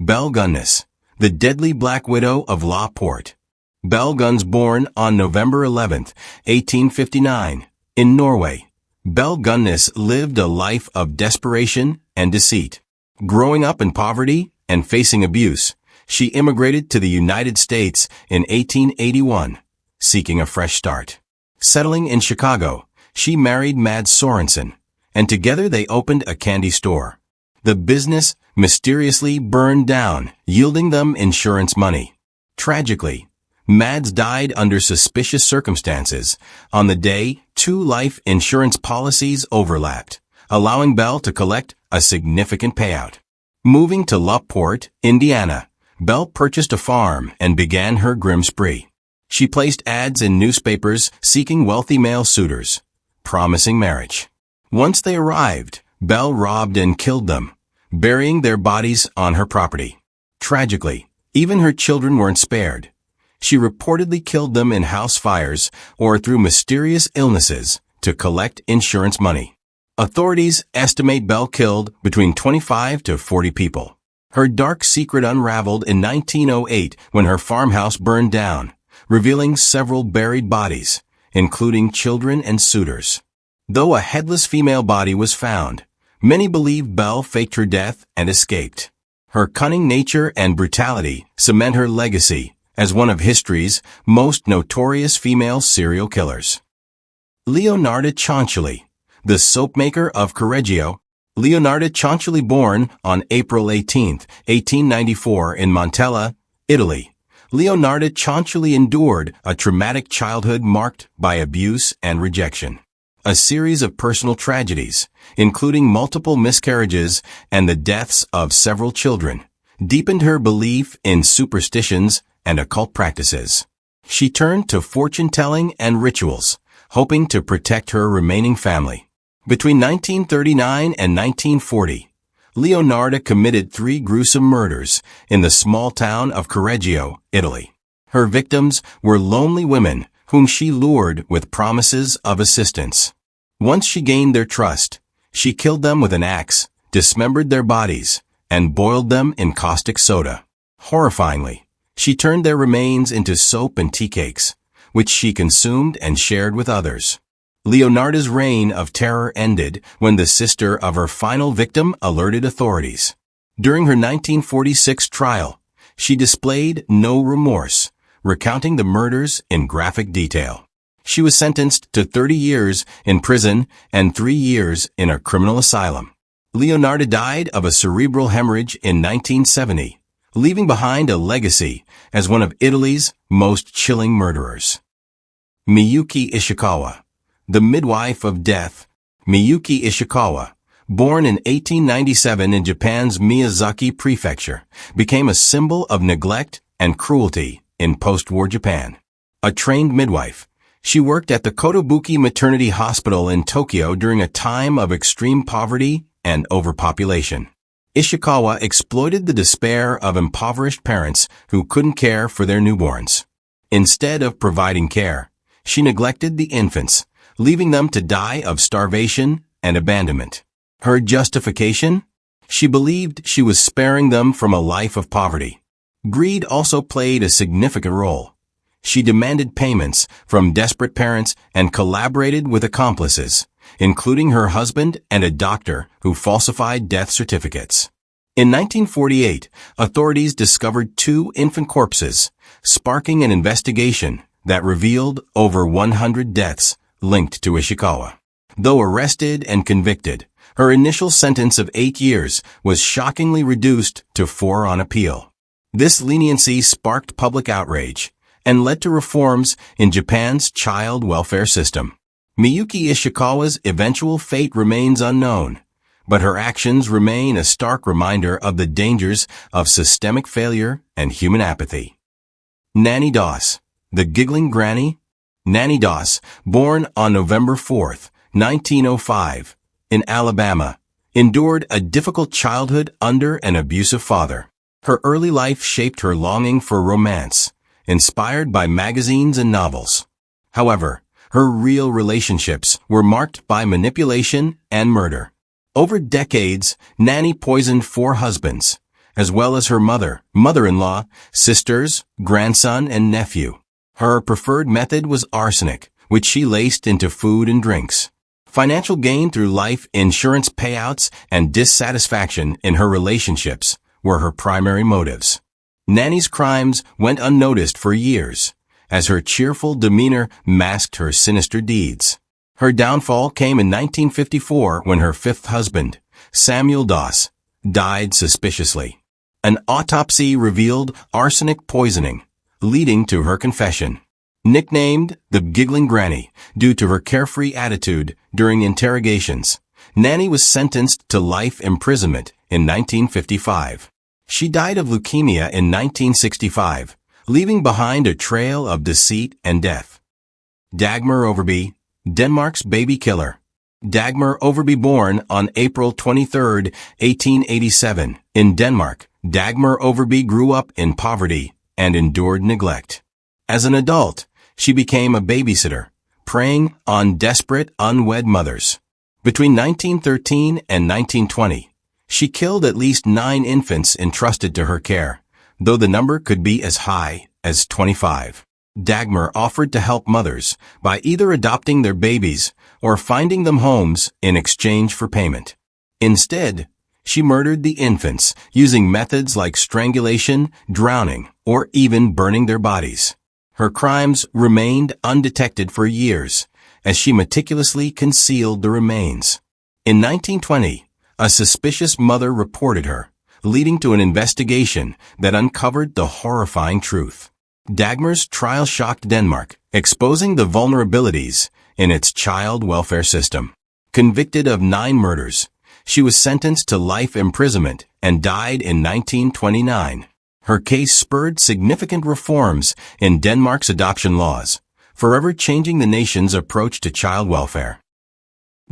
Belle Gunness, the deadly Black Widow of Lauport. Belle Gunness, born on November 11, 1859, in Norway. Belle Gunness lived a life of desperation and deceit. Growing up in poverty and facing abuse, she immigrated to the United States in 1881, seeking a fresh start. Settling in Chicago, she married Mads Sorensen, and together they opened a candy store. The business mysteriously burned down, yielding them insurance money. Tragically, Mads died under suspicious circumstances. On the day, 2 life insurance policies overlapped, allowing Belle to collect a significant payout. Moving to Lauport, Indiana, Belle purchased a farm and began her grim spree. She placed ads in newspapers seeking wealthy male suitors, promising marriage. Once they arrived, Belle robbed and killed them, burying their bodies on her property. Tragically, even her children weren't spared. She reportedly killed them in house fires or through mysterious illnesses to collect insurance money. Authorities estimate Belle killed between 25 to 40 people. Her dark secret unraveled in 1908 when her farmhouse burned down, revealing several buried bodies, including children and suitors. Though a headless female body was found, many believe Belle faked her death and escaped. Her cunning nature and brutality cement her legacy as one of history's most notorious female serial killers. Leonardo Chanul, the soapmaker of Correggio. Leonardo Chanul, born on April 18, 1894 in Montella, Italy. Leonardo Chanul endured a traumatic childhood marked by abuse and rejection. A series of personal tragedies, including multiple miscarriages and the deaths of several children, deepened her belief in superstitions and occult practices. She turned to fortune-telling and rituals, hoping to protect her remaining family. Between 1939 and 1940, Leonardo committed 3 gruesome murders in the small town of Correggio, Italy. Her victims were lonely women whom she lured with promises of assistance. Once she gained their trust, she killed them with an axe, dismembered their bodies, and boiled them in caustic soda. Horrifyingly, she turned their remains into soap and tea cakes, which she consumed and shared with others. Leonardo's reign of terror ended when the sister of her final victim alerted authorities. During her 1946 trial, she displayed no remorse, recounting the murders in graphic detail. She was sentenced to 30 years in prison and 3 years in a criminal asylum. Leonardo died of a cerebral hemorrhage in 1970, leaving behind a legacy as one of Italy's most chilling murderers. Miyuki Ishikawa, the midwife of death. Miyuki Ishikawa, born in 1897 in Japan's Miyazaki Prefecture, became a symbol of neglect and cruelty in post-war Japan. A trained midwife, she worked at the Kotobuki Maternity Hospital in Tokyo during a time of extreme poverty and overpopulation. Ishikawa exploited the despair of impoverished parents who couldn't care for their newborns. Instead of providing care, she neglected the infants, leaving them to die of starvation and abandonment. Her justification? She believed she was sparing them from a life of poverty. Greed also played a significant role. She demanded payments from desperate parents and collaborated with accomplices, including her husband and a doctor who falsified death certificates. In 1948, authorities discovered 2 infant corpses, sparking an investigation that revealed over 100 deaths linked to Ishikawa. Though arrested and convicted, her initial sentence of 8 years was shockingly reduced to 4 on appeal. This leniency sparked public outrage and led to reforms in Japan's child welfare system. Miyuki Ishikawa's eventual fate remains unknown, but her actions remain a stark reminder of the dangers of systemic failure and human apathy. Nanny Doss, the giggling granny. Nanny Doss, born on November 4, 1905, in Alabama, endured a difficult childhood under an abusive father. Her early life shaped her longing for romance, inspired by magazines and novels. However, her real relationships were marked by manipulation and murder. Over decades, Nanny poisoned 4 husbands, as well as her mother, mother-in-law, sisters, grandson, and nephew. Her preferred method was arsenic, which she laced into food and drinks. Financial gain through life insurance payouts and dissatisfaction in her relationships were her primary motives. Nanny's crimes went unnoticed for years, as her cheerful demeanor masked her sinister deeds. Her downfall came in 1954 when her fifth husband, Samuel Doss, died suspiciously. An autopsy revealed arsenic poisoning, leading to her confession. Nicknamed the Giggling Granny due to her carefree attitude during interrogations, Nanny was sentenced to life imprisonment in 1955. She died of leukemia in 1965, leaving behind a trail of deceit and death. Dagmer Overby, Denmark's baby killer. Dagmer Overby, born on April 23, 1887, in Denmark, Dagmer Overby grew up in poverty and endured neglect. As an adult, she became a babysitter, preying on desperate unwed mothers. Between 1913 and 1920, she killed at least 9 infants entrusted to her care, though the number could be as high as 25. Dagmer offered to help mothers by either adopting their babies or finding them homes in exchange for payment. Instead, she murdered the infants using methods like strangulation, drowning, or even burning their bodies. Her crimes remained undetected for years, as she meticulously concealed the remains. In 1920, a suspicious mother reported her, leading to an investigation that uncovered the horrifying truth. Dagmer's trial shocked Denmark, exposing the vulnerabilities in its child welfare system. Convicted of 9 murders, she was sentenced to life imprisonment and died in 1929. Her case spurred significant reforms in Denmark's adoption laws, forever changing the nation's approach to child welfare.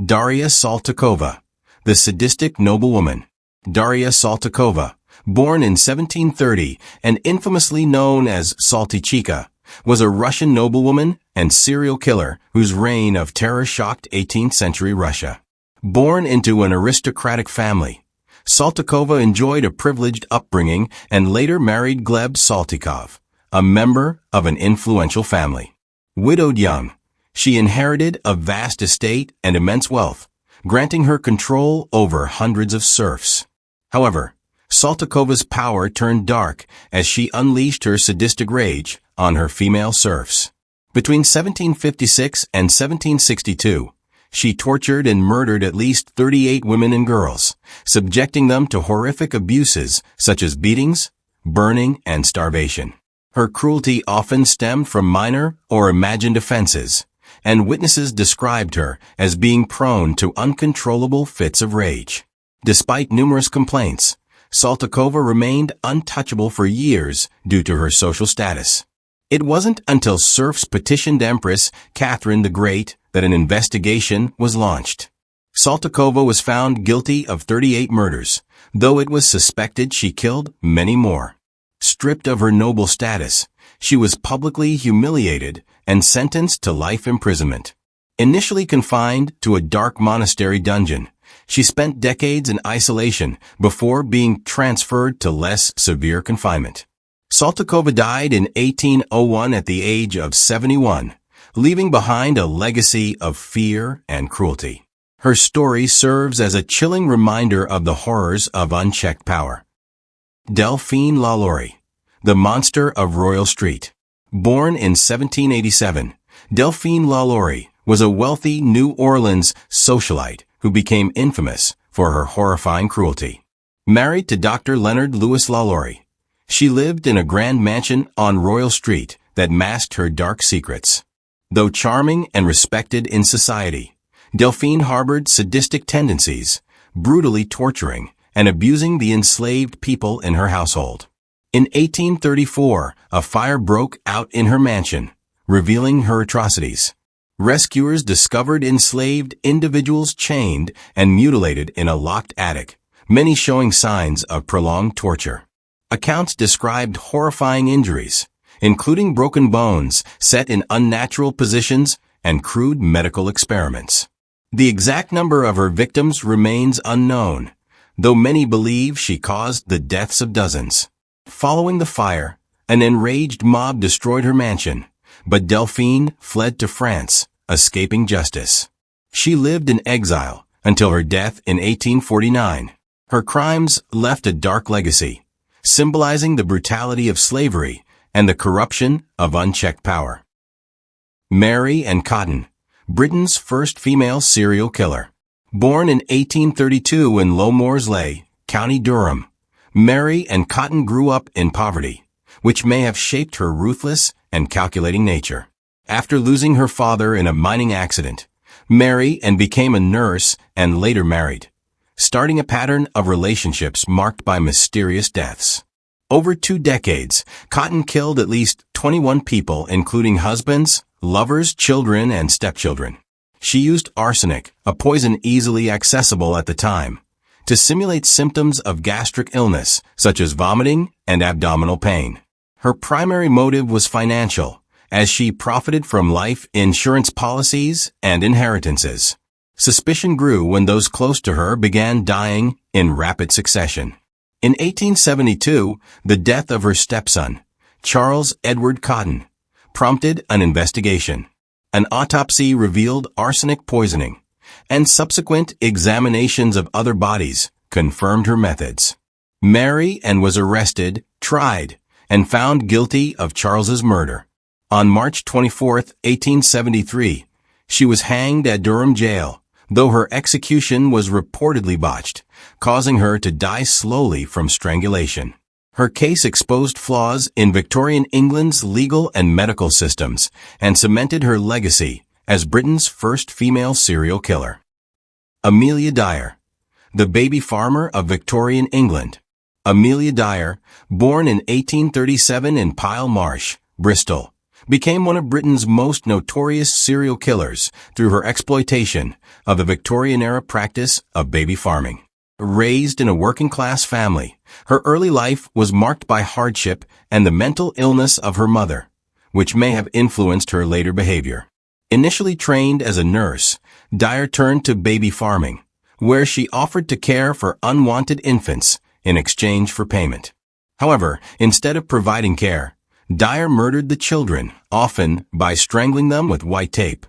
Daria Salova, the sadistic noblewoman. Daria Salova, born in 1730 and infamously known as Salty Chica, was a Russian noblewoman and serial killer whose reign of terror shocked 18th century Russia. Born into an aristocratic family, Saltykova enjoyed a privileged upbringing and later married Gleb Saltykov, a member of an influential family. Widowed young, she inherited a vast estate and immense wealth, granting her control over hundreds of serfs. However, Saltykova's power turned dark as she unleashed her sadistic rage on her female serfs. Between 1756 and 1762, she tortured and murdered at least 38 women and girls, subjecting them to horrific abuses such as beatings, burning, and starvation. Her cruelty often stemmed from minor or imagined offenses, and witnesses described her as being prone to uncontrollable fits of rage. Despite numerous complaints, Saltykova remained untouchable for years due to her social status. It wasn't until serfs petitioned Empress Catherine the Great that an investigation was launched. Saltykova was found guilty of 38 murders, though it was suspected she killed many more. Stripped of her noble status, she was publicly humiliated and sentenced to life imprisonment. Initially confined to a dark monastery dungeon, she spent decades in isolation before being transferred to less severe confinement. Saltykova died in 1801 at the age of 71, leaving behind a legacy of fear and cruelty. Her story serves as a chilling reminder of the horrors of unchecked power. Deline Laori, the monster of Royal Street. Born in 1787, Deline Laori was a wealthy New Orleans socialite who became infamous for her horrifying cruelty. Married to Dr. Leonard Louis Laori, she lived in a grand mansion on Royal Street that masked her dark secrets. Though charming and respected in society, Deline harbored sadistic tendencies, brutally torturing and abusing the enslaved people in her household. In 1834, a fire broke out in her mansion, revealing her atrocities. Rescuers discovered enslaved individuals chained and mutilated in a locked attic, many showing signs of prolonged torture. Accounts described horrifying injuries, including broken bones set in unnatural positions and crude medical experiments. The exact number of her victims remains unknown, though many believe she caused the deaths of dozens. Following the fire, an enraged mob destroyed her mansion, but Delphine fled to France, escaping justice. She lived in exile until her death in 1849. Her crimes left a dark legacy, symbolizing the brutality of slavery and the corruption of unchecked power. Mary Ann Cotton, Britain's first female serial killer. Born in 1832 in Low Moorsley, County Durham, Mary Ann Cotton grew up in poverty, which may have shaped her ruthless and calculating nature. After losing her father in a mining accident, Mary Ann became a nurse and later married, starting a pattern of relationships marked by mysterious deaths. Over 2 decades, Cotton killed at least 21 people, including husbands, lovers, children, and stepchildren. She used arsenic, a poison easily accessible at the time, to simulate symptoms of gastric illness, such as vomiting and abdominal pain. Her primary motive was financial, as she profited from life insurance policies and inheritances. Suspicion grew when those close to her began dying in rapid succession. In 1872, the death of her stepson, Charles Edward Cotton, prompted an investigation. An autopsy revealed arsenic poisoning, and subsequent examinations of other bodies confirmed her methods. Mary Ann was arrested, tried, and found guilty of Charles's murder. On March 24, 1873, she was hanged at Durham Jail, though her execution was reportedly botched, causing her to die slowly from strangulation. Her case exposed flaws in Victorian England's legal and medical systems and cemented her legacy as Britain's first female serial killer. Amelia Dyer, the baby farmer of Victorian England. Amelia Dyer, born in 1837 in Pile Marsh, Bristol, became one of Britain's most notorious serial killers through her exploitation of the Victorian-era practice of baby farming. Raised in a working-class family, her early life was marked by hardship and the mental illness of her mother, which may have influenced her later behavior. Initially trained as a nurse, Dyer turned to baby farming, where she offered to care for unwanted infants in exchange for payment. However, instead of providing care, Dyer murdered the children, often by strangling them with white tape.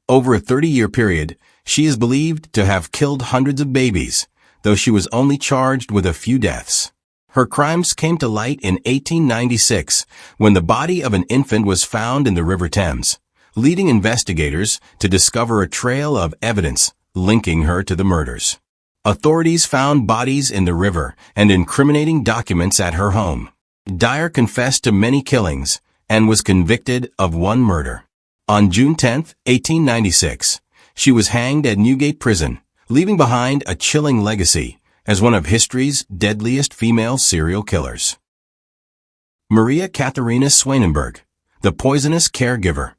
Over a 30-year period, she is believed to have killed hundreds of babies, though she was only charged with a few deaths. Her crimes came to light in 1896 when the body of an infant was found in the River Thames, leading investigators to discover a trail of evidence linking her to the murders. Authorities found bodies in the river and incriminating documents at her home. Dyer confessed to many killings and was convicted of one murder. On June 10, 1896, she was hanged at Newgate Prison, leaving behind a chilling legacy as one of history's deadliest female serial killers. Maria Katherina Swanberg, the poisonous caregiver.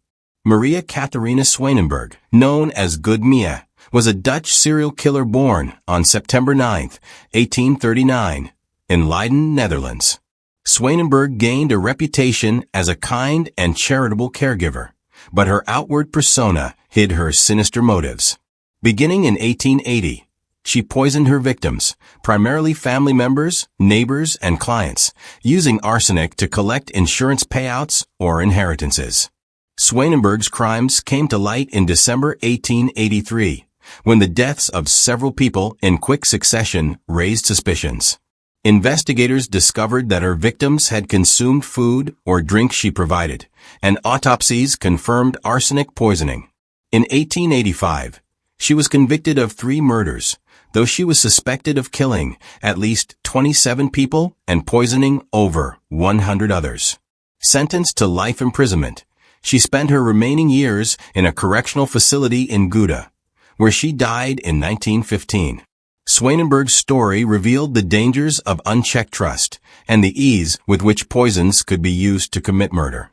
Maria Katherina Swanberg, known as Good Mia, was a Dutch serial killer born on September 9, 1839, in Leiden, Netherlands. Swanberg gained a reputation as a kind and charitable caregiver, but her outward persona hid her sinister motives. Beginning in 1880, she poisoned her victims, primarily family members, neighbors, and clients, using arsenic to collect insurance payouts or inheritances. Swanberg's crimes came to light in December 1883, when the deaths of several people in quick succession raised suspicions. Investigators discovered that her victims had consumed food or drink she provided, and autopsies confirmed arsenic poisoning. In 1885, she was convicted of 3 murders, though she was suspected of killing at least 27 people and poisoning over 100 others. Sentenced to life imprisonment, she spent her remaining years in a correctional facility in Gouda, where she died in 1915. Swanberg's story revealed the dangers of unchecked trust and the ease with which poisons could be used to commit murder.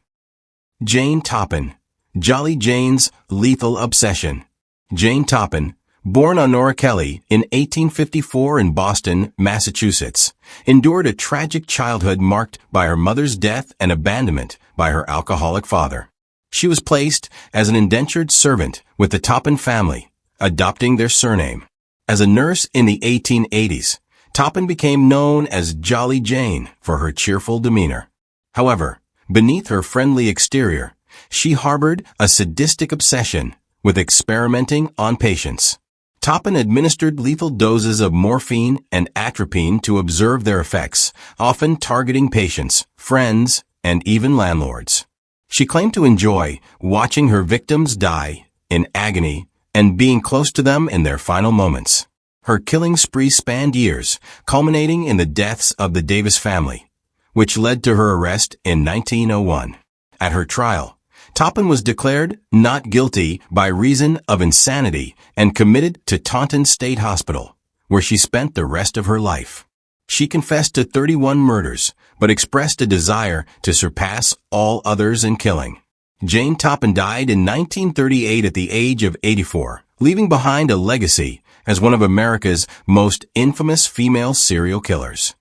Jane Toppen, Jolly Jane's lethal obsession. Jane Toppen, born Honora Kelly in 1854 in Boston, Massachusetts, endured a tragic childhood marked by her mother's death and abandonment by her alcoholic father. She was placed as an indentured servant with the Toppen family, adopting their surname. As a nurse in the 1880s, Toppen became known as Jolly Jane for her cheerful demeanor. However, beneath her friendly exterior, she harbored a sadistic obsession with experimenting on patients. Toppen administered lethal doses of morphine and atropine to observe their effects, often targeting patients, friends, and even landlords. She claimed to enjoy watching her victims die in agony and being close to them in their final moments. Her killing spree spanned years, culminating in the deaths of the Davis family, which led to her arrest in 1901. At her trial, Toppen was declared not guilty by reason of insanity and committed to Taunton State Hospital, where she spent the rest of her life. She confessed to 31 murders, but expressed a desire to surpass all others in killing. Jane Toppen died in 1938 at the age of 84, leaving behind a legacy as one of America's most infamous female serial killers.